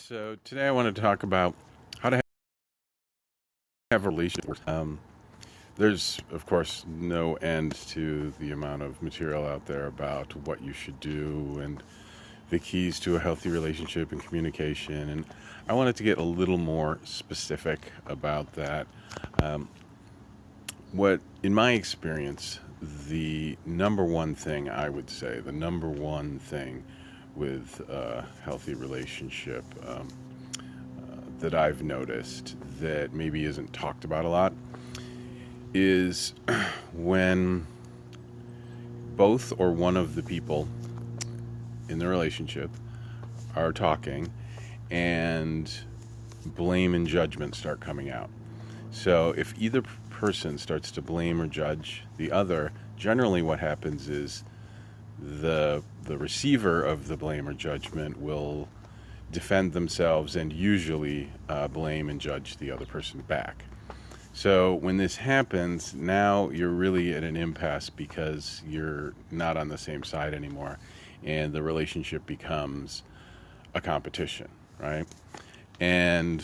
So today I want to talk about how to have a relationship. There's, of course, no end to the amount of material out there about what you should do and the keys to a healthy relationship and communication. And I wanted to get a little more specific about that. Um, what, in my experience, the number one thing I would say, the number one thing with a healthy relationship that I've noticed that maybe isn't talked about a lot is when both or one of the people in the relationship are talking and blame and judgment start coming out. So if either person starts to blame or judge the other, generally what happens is the receiver of the blame or judgment will defend themselves and usually blame and judge the other person back. So when this happens, now you're really at an impasse because you're not on the same side anymore, and the relationship becomes a competition, right? And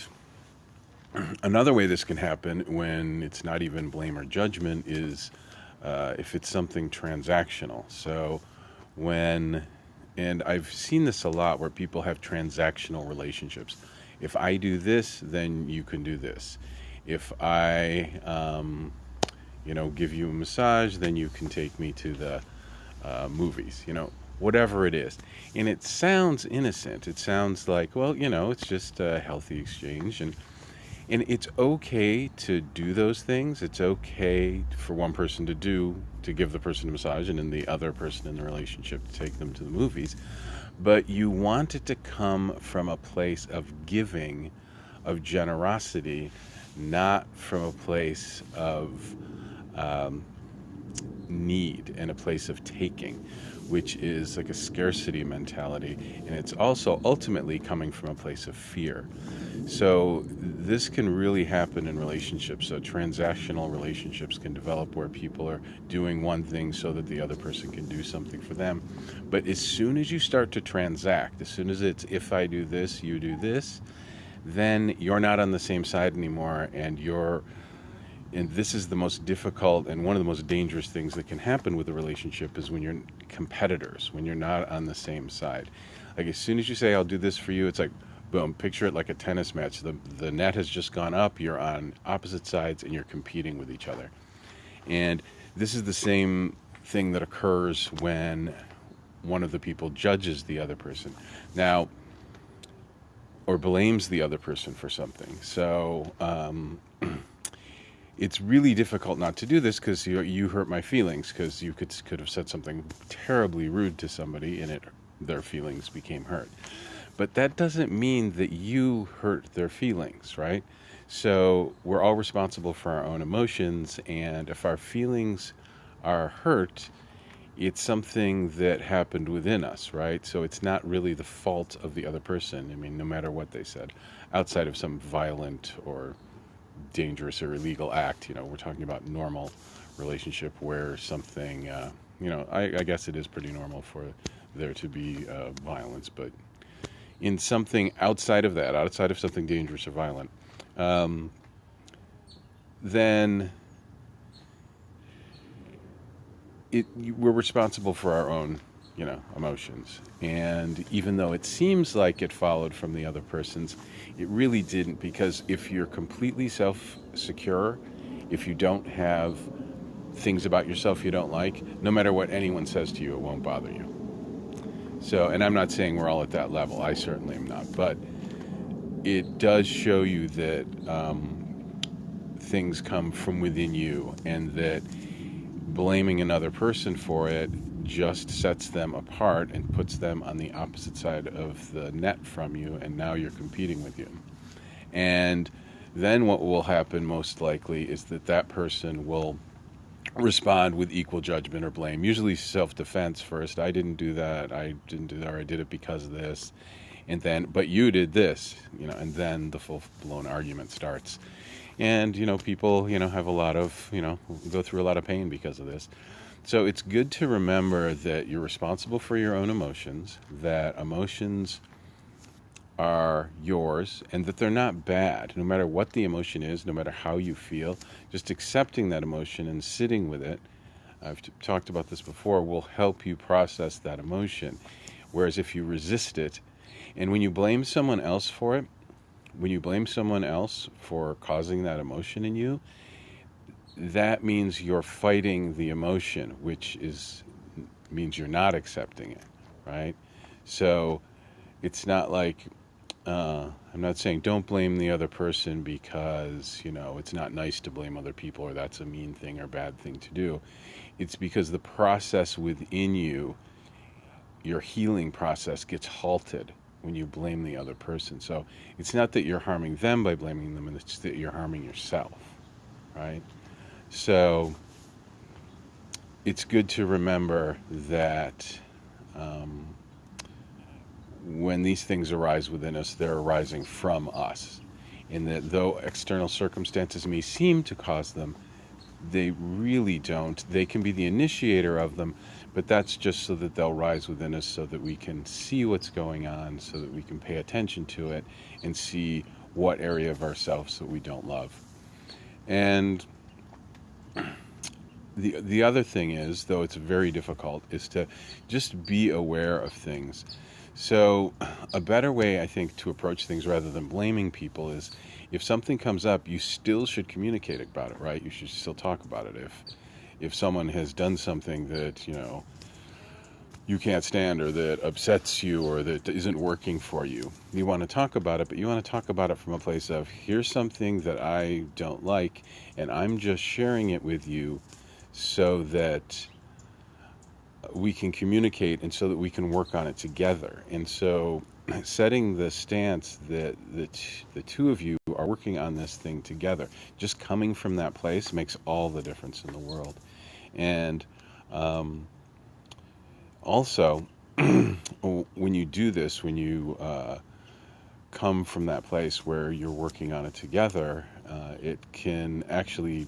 another way this can happen when it's not even blame or judgment is if it's something transactional. So when, and I've seen this a lot where people have transactional relationships. If I do this, then you can do this. If I, give you a massage, then you can take me to the movies, whatever it is. And it sounds innocent. It sounds like, well, it's just a healthy exchange. And it's okay to do those things. It's okay for one person to give the person a massage and then the other person in the relationship to take them to the movies. But you want it to come from a place of giving, of generosity, not from a place of need and a place of taking, which is like a scarcity mentality. And it's also ultimately coming from a place of fear. So this can really happen in relationships. So transactional relationships can develop where people are doing one thing so that the other person can do something for them. But as soon as you start to transact, as soon as it's if I do this, you do this, then you're not on the same side anymore, and this is the most difficult and one of the most dangerous things that can happen with a relationship is when you're competitors, when you're not on the same side. Like as soon as you say I'll do this for you, it's like boom, picture it like a tennis match. The net has just gone up, you're on opposite sides and you're competing with each other. And this is the same thing that occurs when one of the people judges the other person. Now, or blames the other person for something. So it's really difficult not to do this because you hurt my feelings because you could have said something terribly rude to somebody and their feelings became hurt. But that doesn't mean that you hurt their feelings, right? So we're all responsible for our own emotions, and if our feelings are hurt, it's something that happened within us, right? So it's not really the fault of the other person. I mean, no matter what they said, outside of some violent or dangerous or illegal act, we're talking about normal relationship where something, I guess it is pretty normal for there to be violence, but in something outside of that, outside of something dangerous or violent, then we're responsible for our own, emotions. And even though it seems like it followed from the other person's, it really didn't, because if you're completely self-secure, if you don't have things about yourself you don't like, no matter what anyone says to you, it won't bother you. So, and I'm not saying we're all at that level. I certainly am not. But it does show you that things come from within you, and that blaming another person for it just sets them apart and puts them on the opposite side of the net from you, and now you're competing with you. And then what will happen most likely is that person will respond with equal judgment or blame, usually self-defense first. I didn't do that, or I did it because of this, and then, but you did this, and then the full-blown argument starts. And, people, have a lot of, go through a lot of pain because of this. So it's good to remember that you're responsible for your own emotions, that emotions are yours and that they're not bad, no matter what the emotion is, no matter how you feel. Just accepting that emotion and sitting with it, I've talked about this before, will help you process that emotion. Whereas if you resist it, and when you blame someone else for it, when you blame someone else for causing that emotion in you, that means you're fighting the emotion, which is means you're not accepting it, right? So it's not like I'm not saying don't blame the other person because it's not nice to blame other people or that's a mean thing or bad thing to do. It's because the process within you, your healing process, gets halted when you blame the other person. So it's not that you're harming them by blaming them, it's that you're harming yourself, right? So it's good to remember that um, when these things arise within us, they're arising from us. And that though external circumstances may seem to cause them, they really don't. They can be the initiator of them, but that's just so that they'll rise within us so that we can see what's going on, so that we can pay attention to it and see what area of ourselves that we don't love. And the other thing is, though it's very difficult, is to just be aware of things. So a better way, I think, to approach things rather than blaming people is if something comes up, you still should communicate about it, right? You should still talk about it. If someone has done something that, you can't stand or that upsets you or that isn't working for you, you want to talk about it, but you want to talk about it from a place of here's something that I don't like and I'm just sharing it with you so that we can communicate and so that we can work on it together. And so setting the stance that the two of you are working on this thing together, just coming from that place makes all the difference in the world. And also, when you do this, when you come from that place where you're working on it together, it can actually,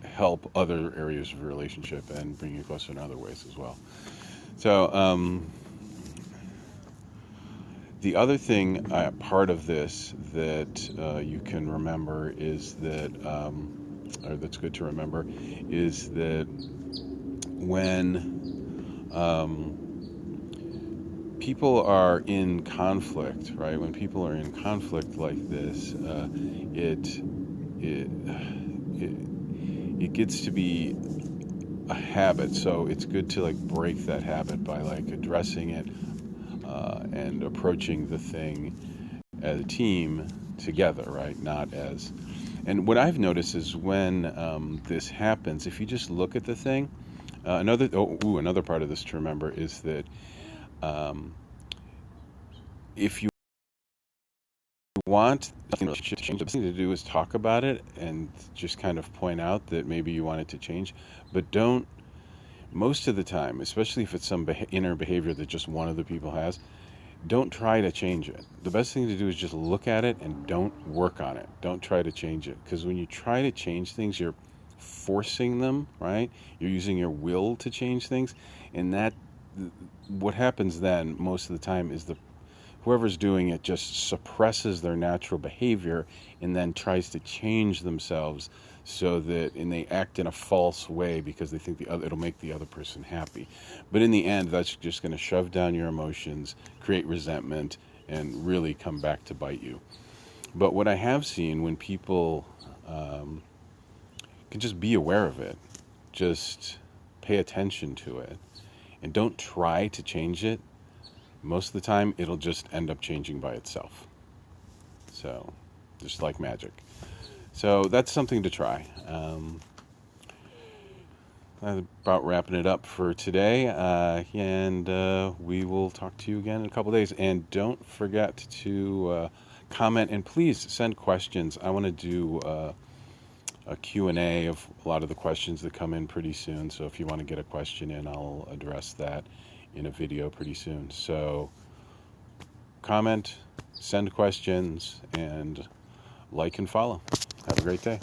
help other areas of your relationship and bring you closer in other ways as well. So, the other thing, part of this that you can remember is that, or that's good to remember, is that when people are in conflict, right? When people are in conflict like this, it it it gets to be a habit. So it's good to like break that habit by like addressing it and approaching the thing as a team together, right? Not as. And what I've noticed is when this happens, if you just look at the thing, another part of this to remember is that um, if you want the relationship to change, the best thing to do is talk about it and just kind of point out that maybe you want it to change, but don't. Most of the time, especially if it's some inner behavior that just one of the people has, don't try to change it. The best thing to do is just look at it and don't work on it. Don't try to change it. Because when you try to change things, you're forcing them, right? You're using your will to change things. And what happens then most of the time is whoever's doing it just suppresses their natural behavior and then tries to change themselves and they act in a false way because they think it'll make the other person happy. But in the end, that's just going to shove down your emotions, create resentment, and really come back to bite you. But what I have seen when people can just be aware of it, just pay attention to it, and don't try to change it, most of the time it'll just end up changing by itself. So, just like magic. So that's something to try. About wrapping it up for today, and we will talk to you again in a couple days. And don't forget to comment and please send questions. I want to do a Q&A of a lot of the questions that come in pretty soon. So if you want to get a question in, I'll address that in a video pretty soon. So comment, send questions, and like and follow. Have a great day.